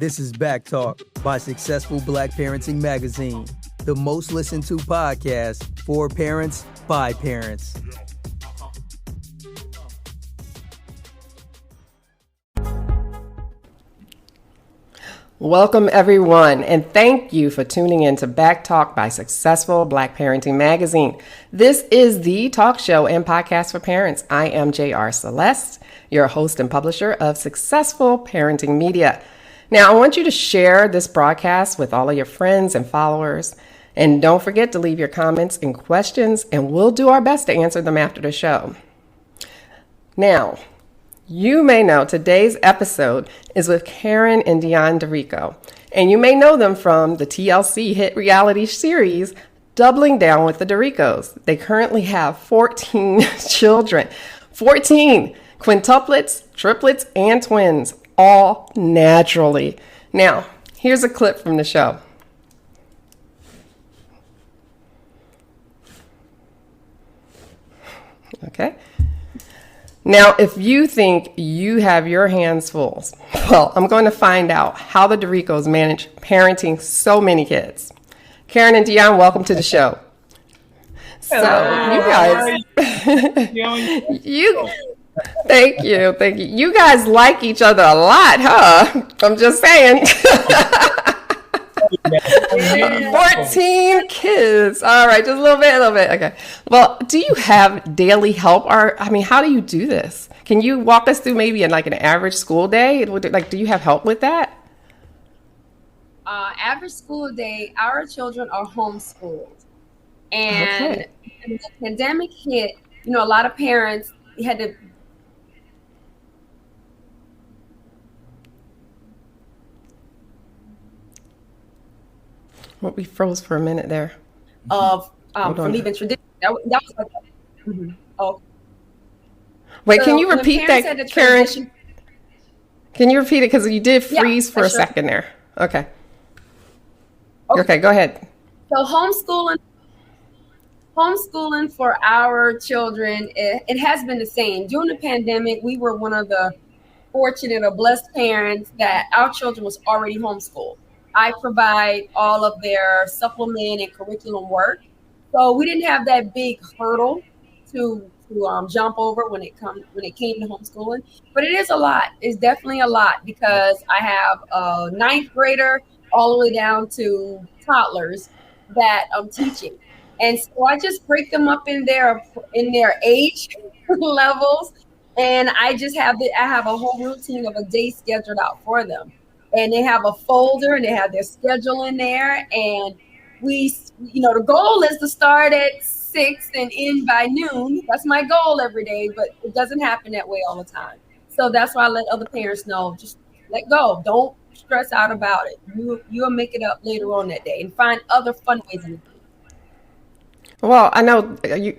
This is Back Talk by Successful Black Parenting Magazine, the most listened to podcast for parents by parents. Welcome, everyone, and thank you for tuning in to Back Talk by Successful Black Parenting Magazine. This is the talk show and podcast for parents. I am J.R. Celeste, your host and publisher of Successful Parenting Media. Now, I want you to share this broadcast with all of your friends and followers, and don't forget to leave your comments and questions, and we'll do our best to answer them after the show. Now, you may know today's episode is with Karen and Dion Derricos, and you may know them from the TLC hit reality series, Doubling Down with the Derricos. They currently have 14 children, 14 quintuplets, triplets, and twins, all naturally. Now, here's a clip from the show. Okay. Now, if you think you have your hands full, well, I'm going to find out how the Derricos manage parenting so many kids. Karen and Dion, welcome to the show. So, you guys, thank you. You guys like each other a lot, huh? I'm just saying. 14 kids. All right, just a little bit. Okay. Well, do you have daily help? How do you do this? Can you walk us through maybe an average school day? Do you have help with that? Average school day, our children are homeschooled. And when the pandemic hit, a lot of parents had to. Well, we froze for a minute there. From even tradition. That was like, oh. Wait, so can you repeat that, Karen? Can you repeat it? Because you did freeze for a second there. Okay, go ahead. So homeschooling for our children, it has been the same. During the pandemic, we were one of the fortunate or blessed parents that our children was already homeschooled. I provide all of their supplement and curriculum work. So we didn't have that big hurdle to jump over when it came to homeschooling. But it is a lot. It's definitely a lot because I have a ninth grader all the way down to toddlers that I'm teaching. And so I just break them up in their age levels. And I have a whole routine of a day scheduled out for them. And they have a folder and they have their schedule in there. And the goal is to start at 6 and end by noon. That's my goal every day, but it doesn't happen that way all the time. So that's why I let other parents know, just let go. Don't stress out about it. You'll make it up later on that day and find other fun ways in it. Well, I know,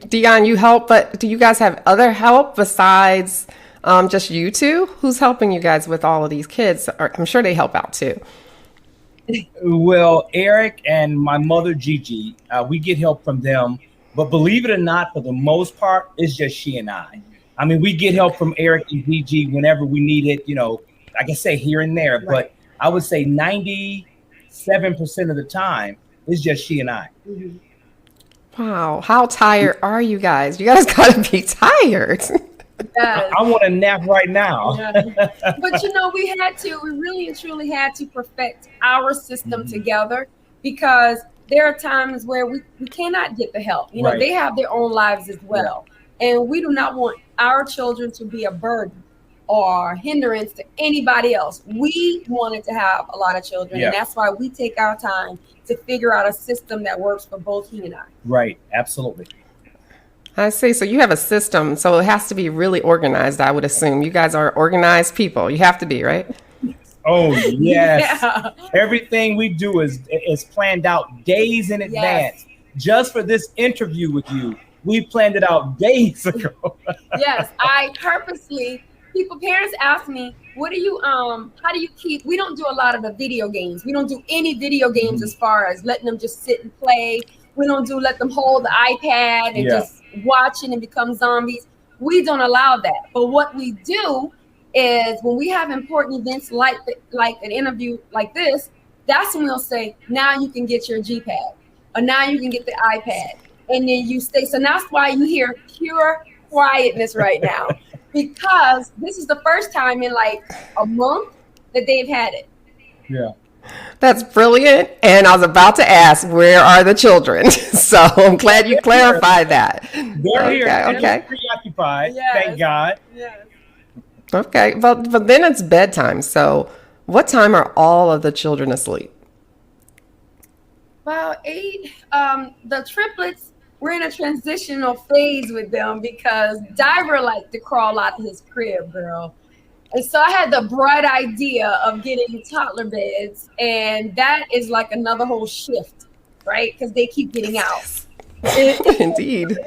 Dion, you help, but do you guys have other help besides just you two? Who's helping you guys with all of these kids? I'm sure they help out too. Well, Eric and my mother, Gigi, we get help from them. But believe it or not, for the most part, it's just she and I. I mean, we get help from Eric and Gigi whenever we need it, like I say, here and there. Right. But I would say 97% of the time, it's just she and I. Mm-hmm. Wow. How tired are you guys? You guys got to be tired. Yes. I want a nap right now. Yeah. But we really and truly had to perfect our system together because there are times where we cannot get the help. Right. They have their own lives as well. Yeah. And we do not want our children to be a burden or hindrance to anybody else. We wanted to have a lot of children, and that's why we take our time to figure out a system that works for both he and I. Right, absolutely. I see. So you have a system, so it has to be really organized, I would assume. You guys are organized people. You have to be, right? Oh, yes. Yeah. Everything we do is planned out days in advance. Just for this interview with you, we planned it out days ago. Yes, I purposely, parents ask me, how do you keep, we don't do a lot of the video games. We don't do any video games as far as letting them just sit and play. We don't let them hold the iPad and just watch it and become zombies. We don't allow that. But what we do is when we have important events like an interview like this, that's when we'll say, now you can get your GPad, or now you can get the iPad, and then you stay. So that's why you hear pure quietness right now, because this is the first time in like a month that they've had it. Yeah. That's brilliant. And I was about to ask, where are the children? So I'm glad you clarified that. They're here. Okay. Preoccupied. Yes. Thank God. Yes. Okay. But then it's bedtime. So what time are all of the children asleep? About 8. The triplets, we're in a transitional phase with them because Diver liked to crawl out of his crib, girl. And so I had the bright idea of getting toddler beds, and that is like another whole shift, right? Because they keep getting out. Indeed.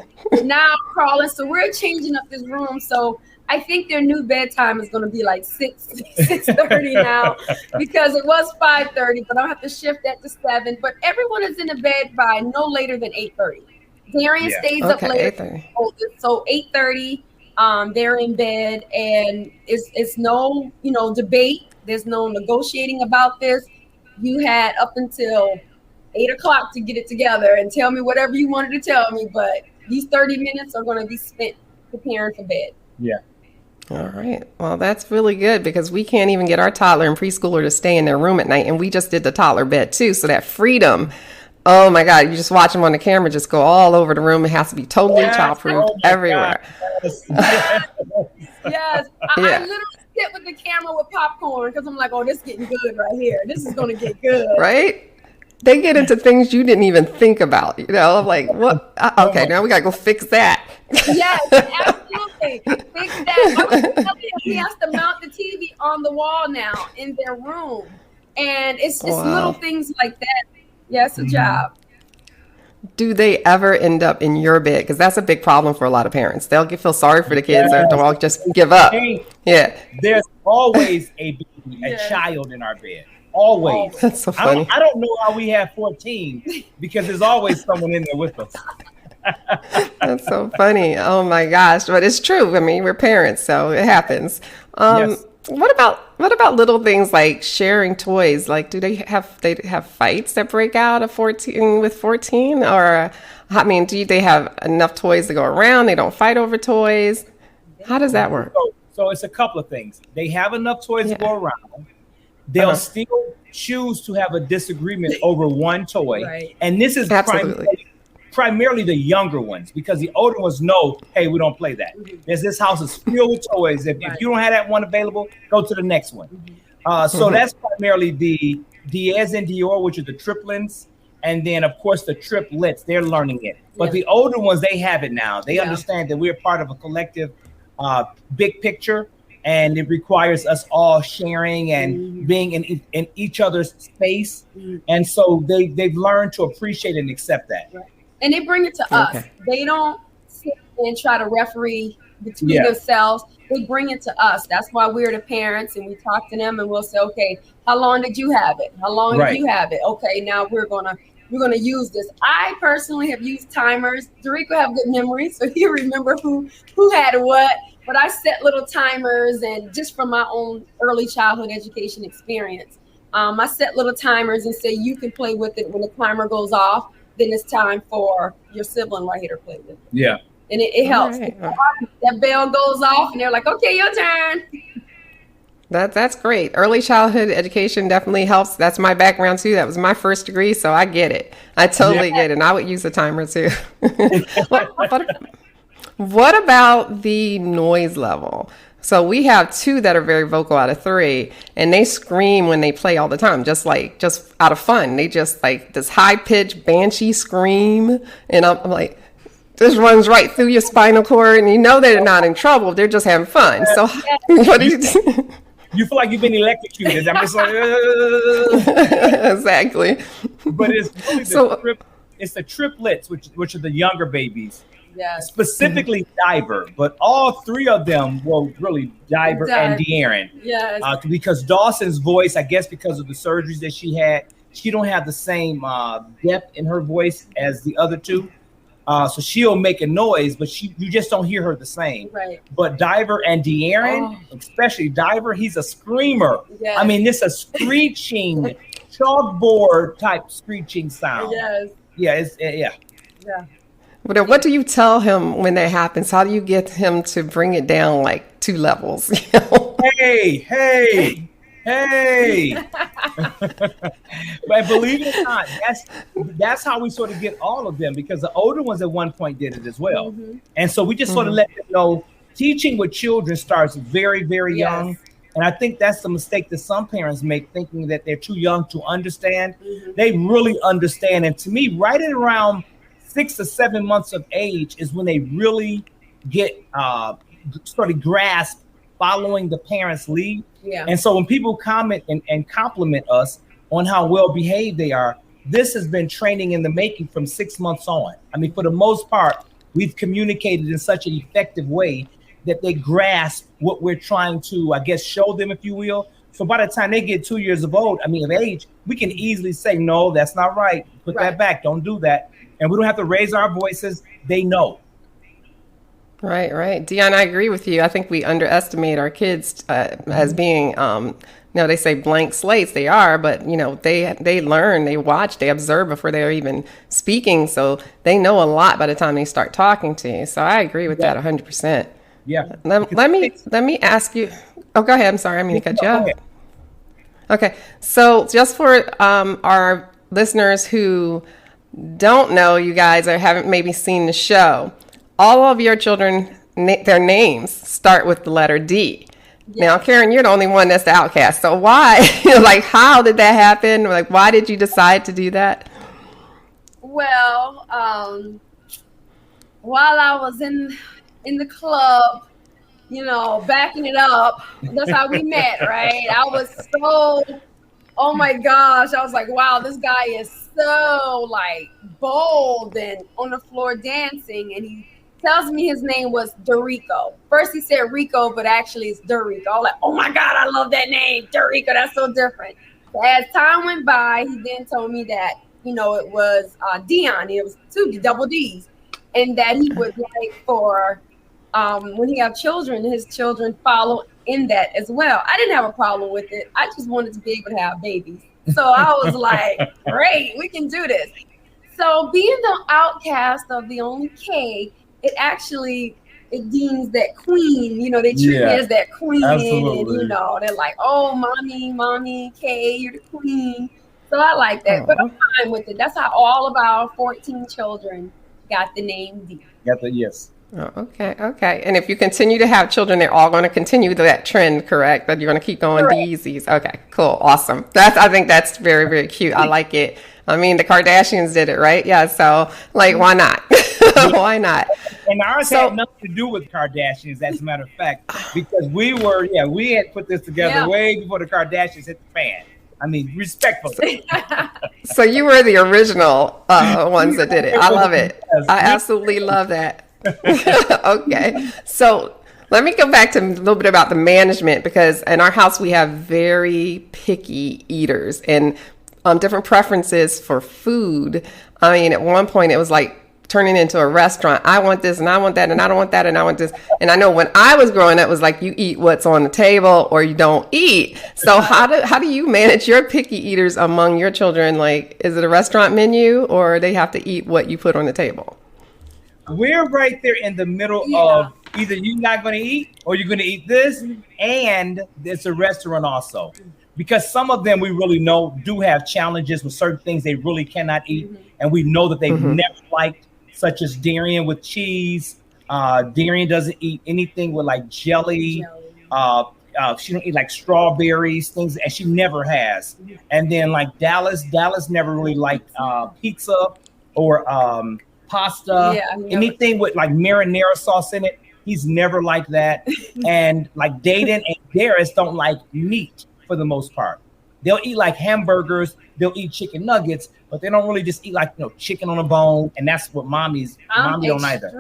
Now crawling, so we're changing up this room. So I think their new bedtime is going to be like 6:30 now, because it was 5:30, but I'll have to shift that to 7. But everyone is in the bed by no later than 8:30. Darian stays up later, so 8:30. They're in bed, and it's no, debate. There's no negotiating about this. You had up until 8 o'clock to get it together and tell me whatever you wanted to tell me. But these 30 minutes are going to be spent preparing for bed. Yeah. All right. Well, that's really good, because we can't even get our toddler and preschooler to stay in their room at night. And we just did the toddler bed too. So that freedom. Oh my God, you just watch them on the camera just go all over the room. It has to be totally childproof everywhere. Yes. I literally sit with the camera with popcorn because I'm like, oh, this is getting good right here. This is going to get good. Right? They get into things you didn't even think about. I'm like, what? Okay, now we got to go fix that. Yes, absolutely. Fix that. I was telling him he has to mount the TV on the wall now in their room. And it's just little things like that. Yeah, it's a job. Do they ever end up in your bed? Because that's a big problem for a lot of parents. They'll feel sorry for the kids after all, just give up. Yeah. There's always a child in our bed. Always. That's so funny. I don't know how we have 14, because there's always someone in there with us. That's so funny. Oh my gosh. But it's true. I mean, we're parents, so it happens. Yes. What about little things like sharing toys? Like, do they have fights that break out at 14 with 14? Or, I mean, do they have enough toys to go around? They don't fight over toys? How does that work? So it's a couple of things. They have enough toys to go around. They'll still choose to have a disagreement over one toy. Right. And this is primarily the younger ones, because the older ones know, hey, we don't play that. This house is filled with toys. If you don't have that one available, go to the next one. So that's primarily the Diaz and Dior, which are the triplets. And then, of course, the triplets, they're learning it. But the older ones, they have it now. They understand that we're part of a collective big picture. And it requires us all sharing and being in each other's space. And so they've learned to appreciate and accept that. Right. And they bring it to us. They don't sit and try to referee between themselves. They bring it to us. That's why we're the parents, and we talk to them, and we'll say, okay, how long did you have it? How long did you have it? Okay, now we're gonna use this. I personally have used timers. Derricos have good memory, so he remember who had what. But I set little timers, and just from my own early childhood education experience, I set little timers and say you can play with it. When the timer goes off, then it's time for your sibling right here to play with it. Yeah. And it helps. Right. That bell goes off, and they're like, okay, your turn. That's great. Early childhood education definitely helps. That's my background too. That was my first degree, so I get it. I totally get it. And I would use the timer too. What about the noise level? So we have 2 that are very vocal out of 3, and they scream when they play all the time, just out of fun. They just like this high pitched banshee scream, and I'm like, this runs right through your spinal cord, and you know they're not in trouble. They're just having fun. So what do you do? You feel like you've been electrocuted. I'm just like, exactly. But it's really it's the triplets, which are the younger babies. Yes. Specifically Diver, but all 3 of them were really Diver and De'Aaron. Yes. Because Dawson's voice, I guess because of the surgeries that she had, she don't have the same depth in her voice as the other 2. So she'll make a noise, but you just don't hear her the same. Right. But Diver and De'Aaron, especially Diver, he's a screamer. Yes. I mean, this a screeching, chalkboard type screeching sound. Yes. Yeah, Yeah. But what do you tell him when that happens? How do you get him to bring it down like 2 levels? You know? Hey. But believe it or not, that's how we sort of get all of them, because the older ones at one point did it as well. Mm-hmm. And so we just sort of let them know teaching with children starts very, very Yes. young. And I think that's the mistake that some parents make, thinking that they're too young to understand. Mm-hmm. They really understand. And to me, right at around 6 or 7 months of age is when they really get sort of grasp following the parents' lead. Yeah. And so when people comment and compliment us on how well behaved they are, this has been training in the making from 6 months on. I mean, for the most part, we've communicated in such an effective way that they grasp what we're trying to, I guess, show them, if you will. So by the time they get 2 years of age, we can easily say, no, that's not right. Put that back. Don't do that. And we don't have to raise our voices. They know. Right. Dion, I agree with you. I think we underestimate our kids as being, they say blank slates. They are, but, they learn, they watch, they observe before they're even speaking. So they know a lot by the time they start talking to you. So I agree with that 100%. Yeah. Let me ask you. Oh, go ahead. I'm sorry. I mean to cut you off. Okay. So just for our listeners who don't know you guys or haven't maybe seen the show, all of your children, their names start with the letter D. Yeah. Now, Karen, you're the only one that's the outcast. So why? How did that happen? Why did you decide to do that? Well, while I was in the club, backing it up, that's how we met, right? I was so, oh my gosh, I was like, wow, this guy is so bold and on the floor dancing, and he tells me his name was Derricos. First he said Rico, but actually it's Derricos. I'm like, oh my God, I love that name, Derricos. That's so different. So as time went by, he then told me that, it was Dion. It was 2 double D's. And that he would for when he have children, his children follow in that as well. I didn't have a problem with it. I just wanted to be able to have babies. So I was like, great, we can do this. So being the outcast of the only K, it deems that queen, they treat me as that queen. Absolutely. And, they're like, oh, mommy, K, you're the queen. So I like that, but I'm fine with it. That's how all of our 14 children got the name D. Yes. Oh, okay. And if you continue to have children, they're all going to continue that trend, correct? That you're going to keep going D's. Okay, cool, awesome. I think that's very, very cute. I like it. I mean, the Kardashians did it, right? Yeah. So, why not? Why not? And ours had nothing to do with Kardashians, as a matter of fact, because we had put this together way before the Kardashians hit the fan. I mean, respectfully. So you were the original ones that did it. I love it. I absolutely love that. Okay. So let me go back to a little bit about the management, because in our house we have very picky eaters and different preferences for food. I mean, at one point it was like turning into a restaurant. I want this and I want that and I don't want that and I want this. And I know when I was growing up, it was like you eat what's on the table or you don't eat. So how do you manage your picky eaters among your children? Is it a restaurant menu or they have to eat what you put on the table? We're right there in the middle of either you're not going to eat or you're going to eat this, and it's a restaurant also. Because some of them we really know do have challenges with certain things they really cannot eat. And we know that they've never liked, such as durian with cheese. Durian doesn't eat anything with jelly. She don't eat strawberries, things, and she never has. And then Dallas never really liked pizza or pasta, anything with marinara sauce in it. He's never liked that. And Dayton and Darius don't like meat for the most part. They'll eat hamburgers, they'll eat chicken nuggets, but they don't really just eat chicken on a bone. And that's what mommy don't either.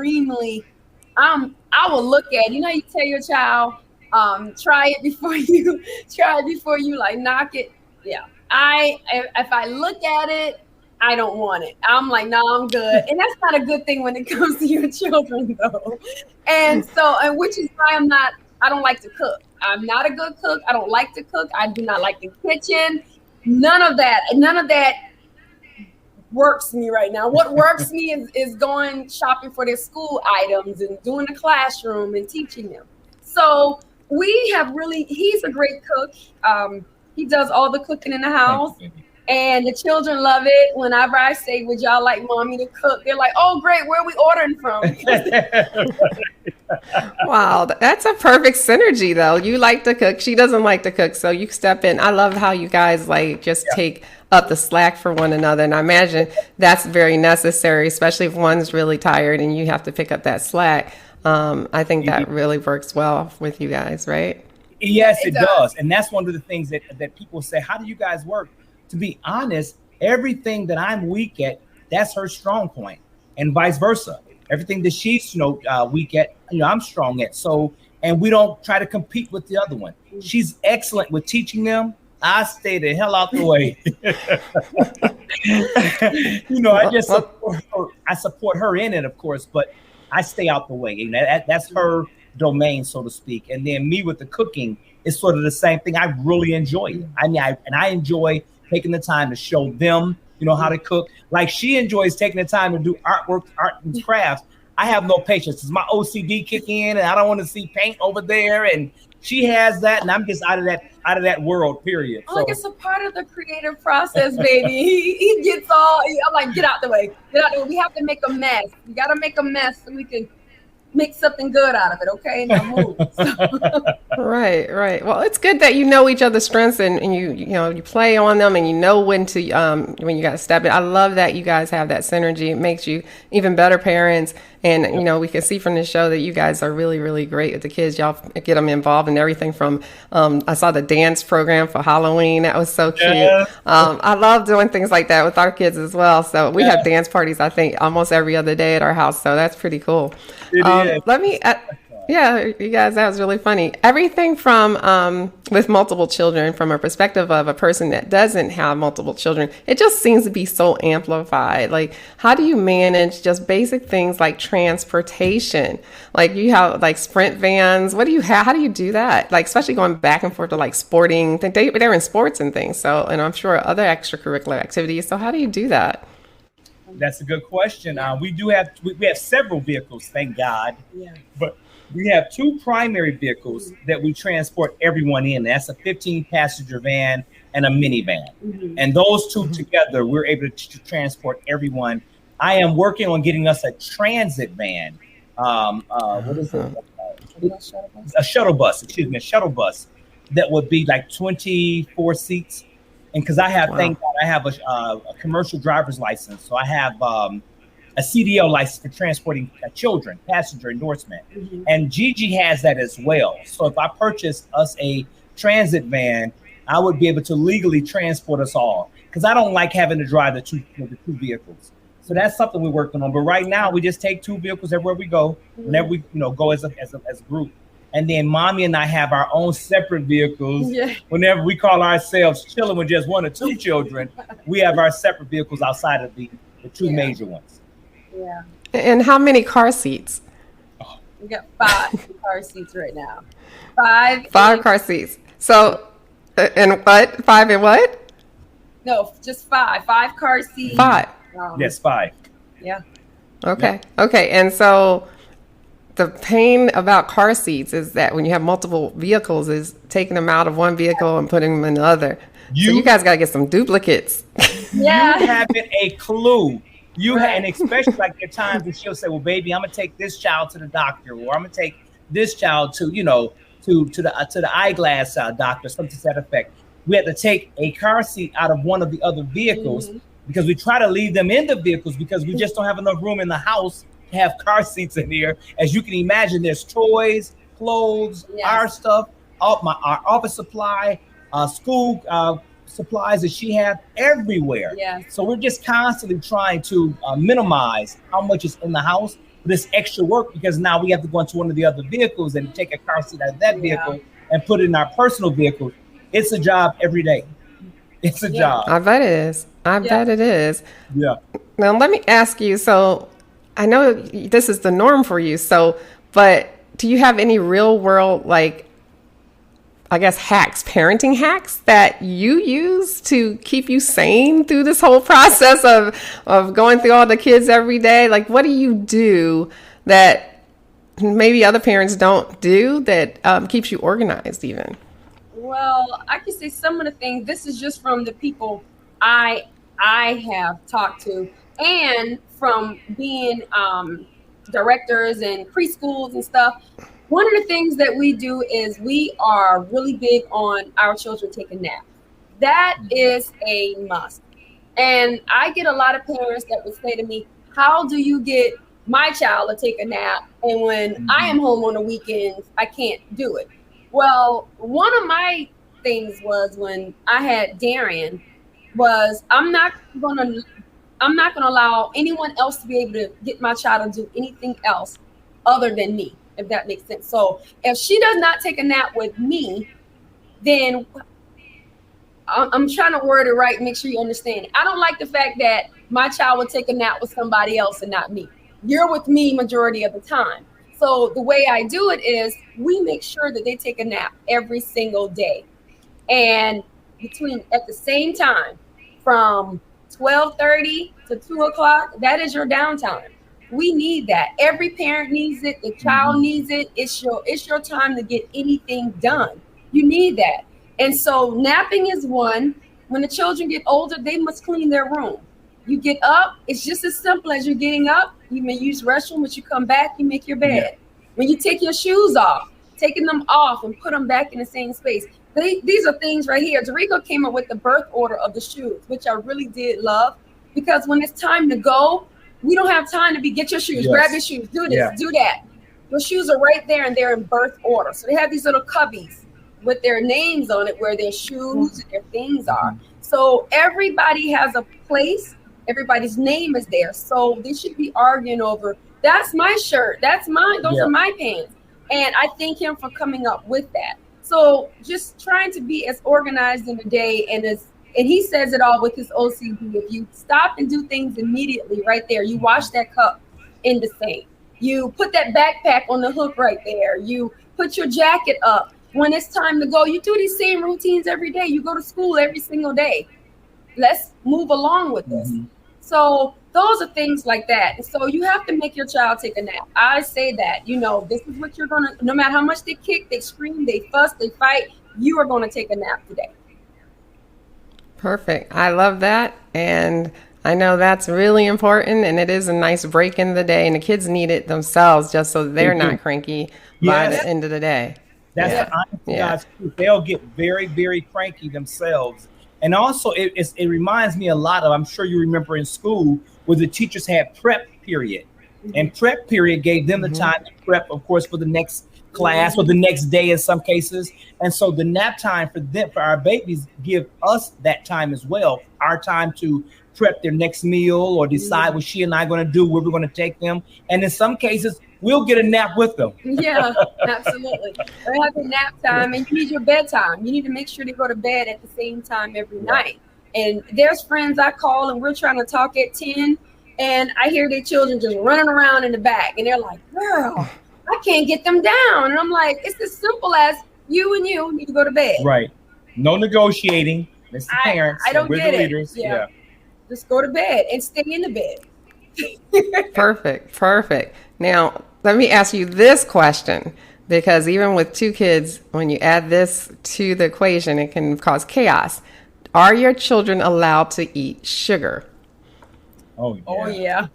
I will look at, you tell your child, try it before you knock it. Yeah. If I look at it I don't want it. I'm like, no, I'm good. And that's not a good thing when it comes to your children, though. And which is why I don't like to cook. I'm not a good cook. I don't like to cook. I do not like the kitchen. None of that works me right now. What works me is going shopping for their school items and doing the classroom and teaching them. So he's a great cook. He does all the cooking in the house. And the children love it. Whenever I say, would y'all like mommy to cook? They're like, oh, great. Where are we ordering from? Wow, that's a perfect synergy, though. You like to cook. She doesn't like to cook. So you step in. I love how you guys take up the slack for one another. And I imagine that's very necessary, especially if one's really tired and you have to pick up that slack. I think that really works well with you guys, right? Yes, it does. And that's one of the things that people say, how do you guys work? To be honest, everything that I'm weak at, that's her strong point, and vice versa. Everything that she's weak at, I'm strong at. So, and we don't try to compete with the other one. She's excellent with teaching them. I stay the hell out the way. I support her in it, of course, but I stay out the way. That's her domain, so to speak. And then me with the cooking is sort of the same thing. I really enjoy it. I enjoy taking the time to show them, how to cook. Like she enjoys taking the time to do art and crafts. I have no patience. Does my OCD kick in and I don't want to see paint over there? And she has that, and I'm just out of that world, period. Like it's a part of the creative process, baby. He gets all, I'm like, get out the way. We have to make a mess. We got to make a mess so we can make something good out of it, okay? Now move. Right. Well, it's good that you know each other's strengths and you play on them and you know when you got to step in. I love that you guys have that synergy. It makes you even better parents. And, we can see from the show that you guys are really, really great with the kids. Y'all get them involved in everything from, I saw the dance program for Halloween. That was so cute. Yeah. I love doing things like that with our kids as well. So we have dance parties, I think, almost every other day at our house. So that's pretty cool. You guys, that was really funny. Everything from with multiple children, from a perspective of a person that doesn't have multiple children, it just seems to be so amplified. Like, how do you manage just basic things like transportation? Like you have like Sprint vans. What do you have? How do you do that? Like, especially going back and forth to like sporting. They're in sports and things. So, and I'm sure other extracurricular activities. So how do you do that? That's a good question. We have several vehicles, thank God. Yeah. But we have two primary vehicles that we transport everyone in. That's a 15-passenger van and a minivan. Mm-hmm. And those two together, we're able to transport everyone. I am working on getting us a transit van. What is it? A shuttle bus that would be like 24 seats. And because I have, thank God, I have a commercial driver's license. So I have a CDL license for transporting children, passenger endorsement. Mm-hmm. And Gigi has that as well. So if I purchase us a transit van, I would be able to legally transport us all. Because I don't like having to drive the two vehicles. So that's something we're working on. But right now, we just take two vehicles everywhere we go, whenever we go as a group. And then mommy and I have our own separate vehicles. Yeah. Whenever we call ourselves chilling with just one or two children, we have our separate vehicles outside of the two major ones. Yeah. And how many car seats? We got 5 car seats right now. 5 car seats. So, and what? 5 and what? No, just 5. 5 car seats. 5. Yes, 5. Yeah. Okay. Yeah. Okay. And so the pain about car seats is that when you have multiple vehicles is taking them out of one vehicle and putting them in the other. So you guys got to get some duplicates. Yeah. You haven't a clue. And especially like at times that she'll say, well, baby, I'm going to take this child to the doctor, or I'm going to take this child to the eyeglass doctor, something to that effect. We had to take a car seat out of one of the other vehicles because we try to leave them in the vehicles because we just don't have enough room in the house to have car seats in here. As you can imagine, there's toys, clothes, our stuff, our office supply, school supplies that she has everywhere. Yeah. So we're just constantly trying to minimize how much is in the house for this extra work, because now we have to go into one of the other vehicles and take a car seat out of that vehicle and put it in our personal vehicle. It's a job every day. It's a job. I bet it is. I bet it is. Yeah. Now, let me ask you, so I know this is the norm for you, but do you have any real world, like, I guess, parenting hacks that you use to keep you sane through this whole process of going through all the kids every day? Like, what do you do that maybe other parents don't do that keeps you organized even? Well, I can say some of the things, this is just from the people I have talked to, and from being directors and preschools and stuff. One of the things that we do is we are really big on our children taking naps. That is a must. And I get a lot of parents that would say to me, how do you get my child to take a nap? And when I am home on the weekends, I can't do it. Well, one of my things was when I had Darian was I'm not gonna allow anyone else to be able to get my child to do anything else other than me, if that makes sense. So if she does not take a nap with me, then I'm trying to word it right, make sure you understand it. I don't like the fact that my child will take a nap with somebody else and not me. You're with me majority of the time. So the way I do it is we make sure that they take a nap every single day. And at the same time, from 12:30 to 2 o'clock, that is your downtime. We need that. Every parent needs it. The child needs it. It's your time to get anything done. You need that. And so napping is one. When the children get older, they must clean their room. You get up, it's just as simple as you getting up. You may use restroom, but you come back, you make your bed. Yeah. When you take your shoes off, taking them off and put them back in the same space. These are things right here. Derricos came up with the birth order of the shoes, which I really did love, because when it's time to go, we don't have time to get your shoes, grab your shoes, do this, do that. Your shoes are right there and they're in birth order. So they have these little cubbies with their names on it where their shoes and their things are. So everybody has a place. Everybody's name is there. So they should be arguing over, that's my shirt, that's mine, those are my pants. And I thank him for coming up with that. So just trying to be as organized in the day, and he says it all with his OCD. If you stop and do things immediately right there, you wash that cup in the sink. You put that backpack on the hook right there. You put your jacket up. When it's time to go, you do these same routines every day. You go to school every single day. Let's move along with this. So those are things like that. So you have to make your child take a nap. I say that, this is what you're going to, no matter how much they kick, they scream, they fuss, they fight, you are going to take a nap today. Perfect. I love that. And I know that's really important. And it is a nice break in the day. And the kids need it themselves just so they're not cranky by the end of the day. That's the honest God's truth. They'll get very, very cranky themselves. And also, it reminds me a lot of, I'm sure you remember in school, where the teachers had prep period. And prep period gave them the time to prep, of course, for the next class or the next day in some cases. And so the nap time for our babies, give us that time as well. Our time to prep their next meal or decide what she and I are going to do, where we're going to take them. And in some cases, we'll get a nap with them. Yeah, absolutely. They have a nap time, and you need your bedtime. You need to make sure they go to bed at the same time every night. And there's friends I call, and we're trying to talk at 10, and I hear their children just running around in the back, and they're like, girl, I can't get them down. And I'm like, it's as simple as you need to go to bed. Right. No negotiating. It's the parents. I don't get the it. leaders. Yeah. Just go to bed and stay in the bed. Perfect. Now, let me ask you this question, because even with 2 kids, when you add this to the equation, it can cause chaos. Are your children allowed to eat sugar? Oh, yeah.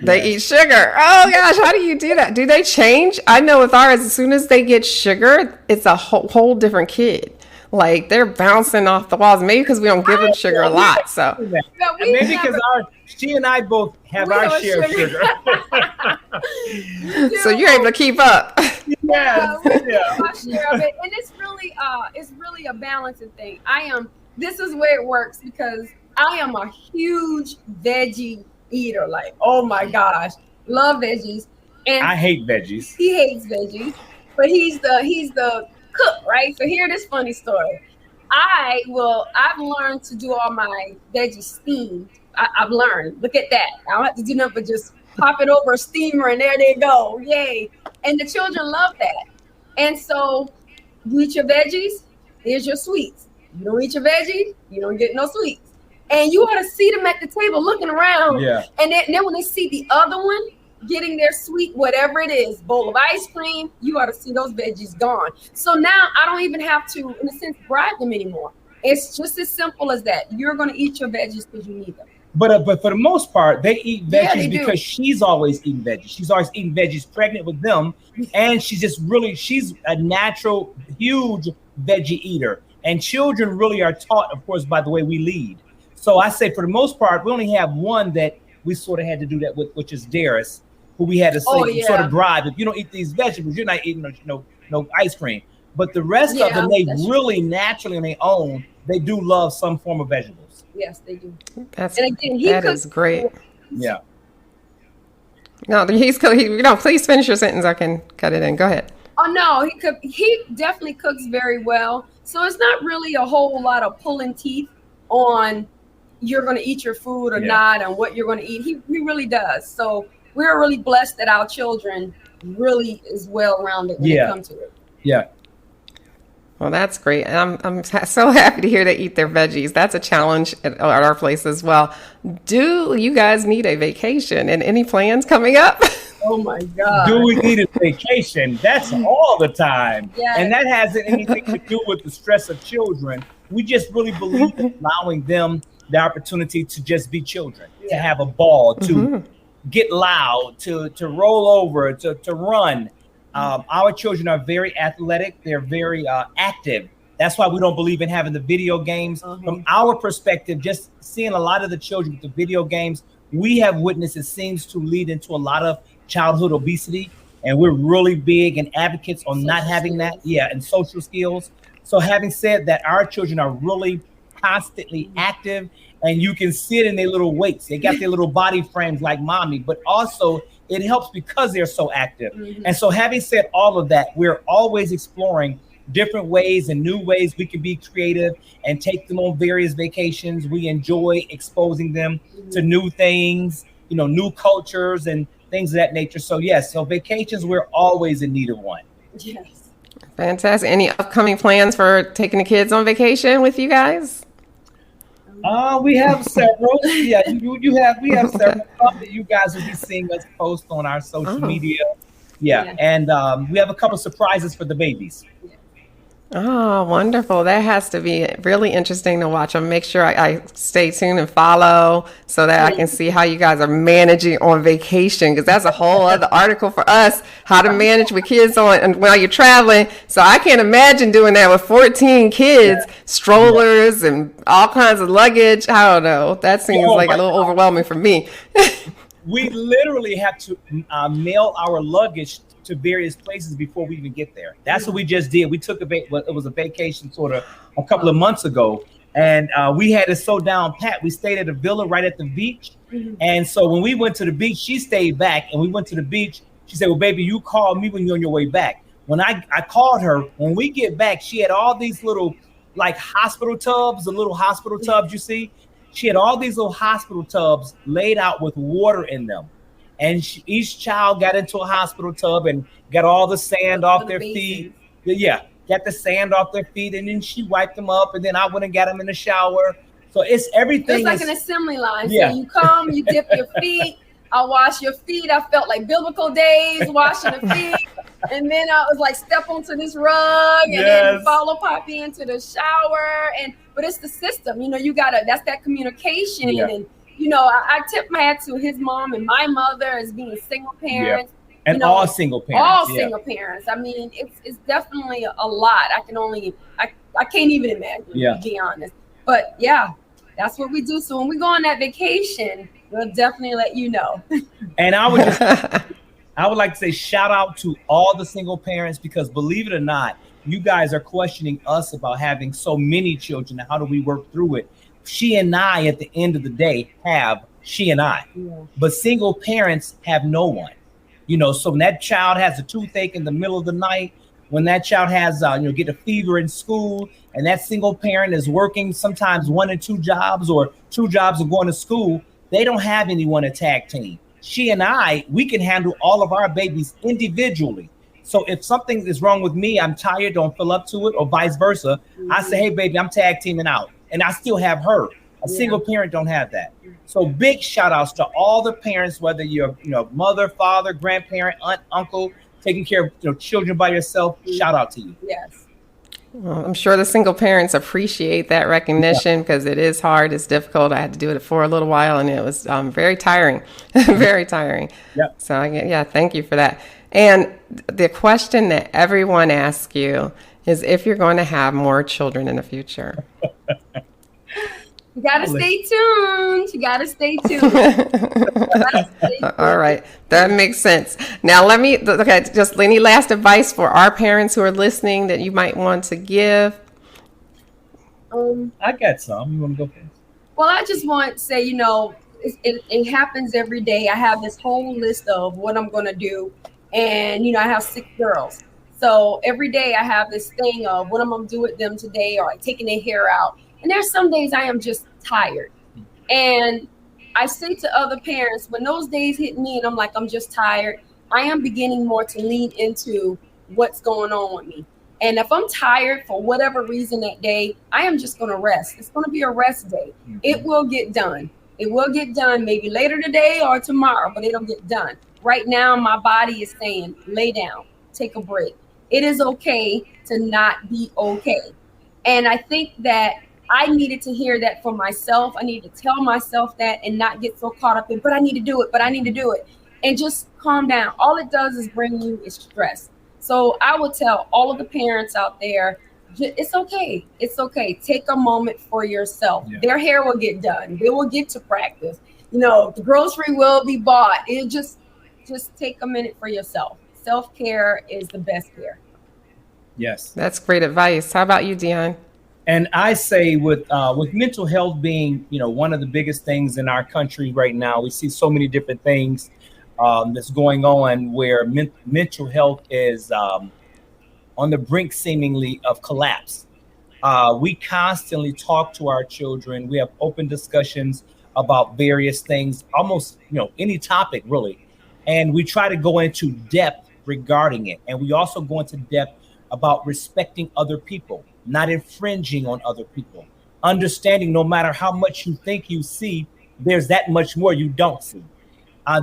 They eat sugar. Oh, gosh. How do you do that? Do they change? I know with ours, as soon as they get sugar, it's a whole different kid. Like, they're bouncing off the walls. Maybe because we don't give them sugar a lot. So maybe because she and I both have our share of sugar. So you're able to keep up. Yeah. My share of it. And it's really a balancing thing. This is where it works, because I am a huge veggie eater. Like, oh my gosh, love veggies. And I hate veggies. He hates veggies, but he's the cook, right? So hear this funny story. I've learned to do all my veggies steamed. I've learned. Look at that. I don't have to do nothing but just pop it over a steamer and there they go. Yay. And the children love that. And so you eat your veggies, here's your sweets. You don't eat your veggies, you don't get no sweets. And you ought to see them at the table looking around. Yeah. And then when they see the other one getting their sweet, whatever it is, bowl of ice cream, you ought to see those veggies gone. So now I don't even have to, in a sense, bribe them anymore. It's just as simple as that. You're going to eat your veggies because you need them. But for the most part, they eat veggies they because she's always eating veggies. She's always eating veggies, pregnant with them. And she's a natural, huge veggie eater. And children really are taught, of course, by the way we lead. So I say for the most part, we only have one that we sort of had to do that with, which is Derricos, who we had to say, sort of bribe. If you don't eat these vegetables, you're not eating no ice cream. But the rest of them, they really naturally on their own, they do love some form of vegetables. Yes, they do. That is great. Yeah. No, please finish your sentence. I can cut it in. Go ahead. Oh no, he definitely cooks very well. So it's not really a whole lot of pulling teeth on you're going to eat your food or not and what you're going to eat. He really does. So we're really blessed that our children really is well-rounded when it comes to it. Yeah. Well, that's great. And I'm so happy to hear they eat their veggies. That's a challenge at our place as well. Do you guys need a vacation and any plans coming up? Oh my God. Do we need a vacation? That's all the time. Yes. And that hasn't anything to do with the stress of children. We just really believe in allowing them the opportunity to just be children, to have a ball, to get loud, to roll over, to run. Our children are very athletic. They're very active. That's why we don't believe in having the video games. From our perspective, just seeing a lot of the children with the video games, we have witnessed it seems to lead into a lot of childhood obesity. And we're really big and advocates on not having that. Yeah, and social skills. So having said that, our children are really constantly active, and you can see it in their little weights. They got their little body frames like mommy, but also it helps because they're so active. And so having said all of that, we're always exploring different ways and new ways we can be creative and take them on various vacations. We enjoy exposing them to new things, new cultures and things of that nature. So yes, so vacations, we're always in need of one. Yes. Fantastic. Any upcoming plans for taking the kids on vacation with you guys? We have several. Yeah, we have several that you guys will be seeing us post on our social media. Yeah, and we have a couple surprises for the babies. Oh, wonderful. That has to be really interesting to watch. I'll make sure I stay tuned and follow so that I can see how you guys are managing on vacation, because that's a whole other article for us, how to manage with kids while you're traveling. So I can't imagine doing that with 14 kids, strollers and all kinds of luggage. I don't know. That seems like a little overwhelming for me. We literally have to mail our luggage to various places before we even get there. That's what we just did. We took it was a vacation sort of a couple of months ago, and we had it so down pat. We stayed at a villa right at the beach, and so when we went to the beach, she stayed back, and we went to the beach. She said, "Well, baby, you call me when you're on your way back." When I called her, when we get back, she had all these little like hospital tubs, the little hospital tubs you see. She had all these little hospital tubs laid out with water in them. And each child got into a hospital tub and got all the sand off their feet. Yeah, got the sand off their feet, and then she wiped them up, and then I went and got them in the shower. So it's everything. It's like an assembly line. Yeah. So you come, you dip your feet. I wash your feet. I felt like biblical days washing the feet. And then I was like, step onto this rug and then follow Poppy into the shower. But it's the system, that's that communication. Yeah. And, I tip my hat to his mom and my mother as being single parents. Yeah. And all single parents. All single parents. I mean, it's definitely a lot. I can't even imagine, to be honest. But yeah, that's what we do. So when we go on that vacation, we'll definitely let you know. And I would like to say shout out to all the single parents, because believe it or not, you guys are questioning us about having so many children. How do we work through it? She and I, at the end of the day, have she and I. Yeah. But single parents have no one. So when that child has a toothache in the middle of the night, when that child has, get a fever in school, and that single parent is working sometimes 1 and 2 jobs, or 2 jobs and going to school, they don't have anyone to tag team. She and I, we can handle all of our babies individually. So if something is wrong with me, I'm tired, don't feel up to it, or vice versa, I say, hey, baby, I'm tag teaming out. And I still have her. A single parent don't have that. So big shout outs to all the parents, whether you're mother, father, grandparent, aunt, uncle, taking care of children by yourself. Shout out to you. Yes. Well, I'm sure the single parents appreciate that recognition because it is hard. It's difficult. I had to do it for a little while, and it was very tiring, very tiring. Yep. So, thank you for that. And the question that everyone asks you is if you're going to have more children in the future. You got to stay tuned. You got to stay tuned. All right. That makes sense. Now, just any last advice for our parents who are listening that you might want to give? I got some. You want to go first? Well, I just want to say, it happens every day. I have this whole list of what I'm going to do. And, I have 6 girls. So every day I have this thing of what I'm going to do with them today, or like taking their hair out. And there's some days I am just tired. And I say to other parents, when those days hit me and I'm like, I'm just tired, I am beginning more to lean into what's going on with me. And if I'm tired for whatever reason that day, I am just going to rest. It's going to be a rest day. It will get done. It will get done maybe later today or tomorrow, but it'll get done. Right now, my body is saying, lay down, take a break. It is okay to not be okay. And I think that I needed to hear that for myself. I need to tell myself that and not get so caught up in, but I need to do it. And just calm down. All it does is bring you is stress. So I would tell all of the parents out there, it's okay. It's okay. Take a moment for yourself. Yeah. Their hair will get done. They will get to practice. The grocery will be bought. It just take a minute for yourself. Self-care is the best care. Yes. That's great advice. How about you, Dion? And I say with mental health being, one of the biggest things in our country right now, we see so many different things that's going on where mental health is on the brink seemingly of collapse. We constantly talk to our children. We have open discussions about various things, almost, any topic really. And we try to go into depth regarding it. And we also go into depth about respecting other people, not infringing on other people, understanding no matter how much you think you see, there's that much more you don't see.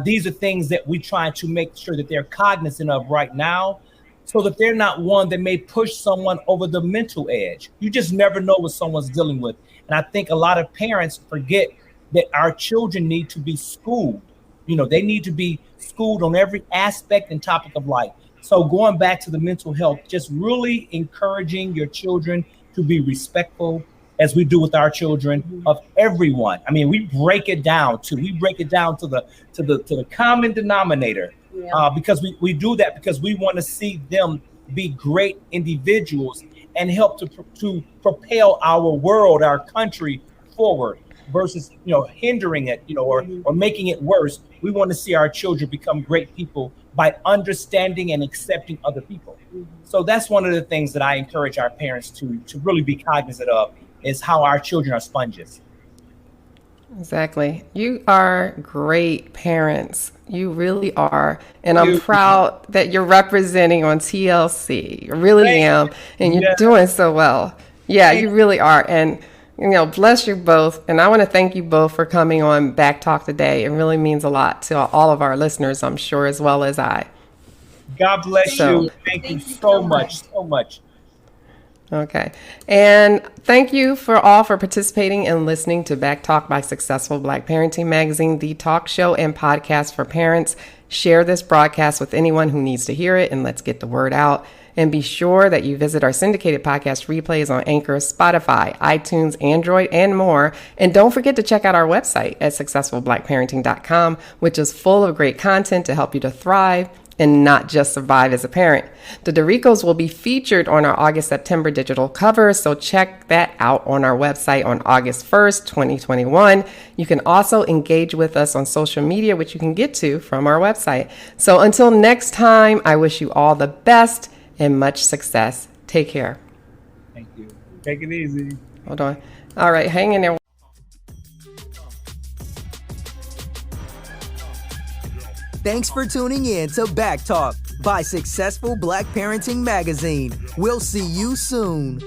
These are things that we try to make sure that they're cognizant of right now, so that they're not one that may push someone over the mental edge. You just never know what someone's dealing with. And I think a lot of parents forget that our children need to be schooled. They need to be schooled on every aspect and topic of life. So going back to the mental health, just really encouraging your children to be respectful, as we do with our children, of everyone. I mean, we break it down to the common denominator, because we do that because we want to see them be great individuals and help to propel our world, our country forward, versus hindering it, or making it worse. We want to see our children become great people by understanding and accepting other people. So that's one of the things that I encourage our parents to really be cognizant of, is how our children are sponges. Exactly. You are great parents. You really are. And I'm proud that you're representing on TLC. I really am. And you're doing so well. Yeah, you really are. And bless you both. And I want to thank you both for coming on Back Talk today. It really means a lot to all of our listeners, I'm sure, as well as I. God bless you. Thank you so much. Okay. And thank you for participating and listening to Back Talk by Successful Black Parenting Magazine, the talk show and podcast for parents. Share this broadcast with anyone who needs to hear it, and let's get the word out. And be sure that you visit our syndicated podcast replays on Anchor, Spotify, iTunes, Android, and more. And don't forget to check out our website at successfulblackparenting.com, which is full of great content to help you to thrive and not just survive as a parent. The Derricos will be featured on our August-September digital cover, so check that out on our website on August 1st, 2021. You can also engage with us on social media, which you can get to from our website. So until next time, I wish you all the best, and much success. Take care. Thank you. Take it easy. Hold on. All right, hang in there. Thanks for tuning in to Back Talk by Successful Black Parenting Magazine. We'll see you soon.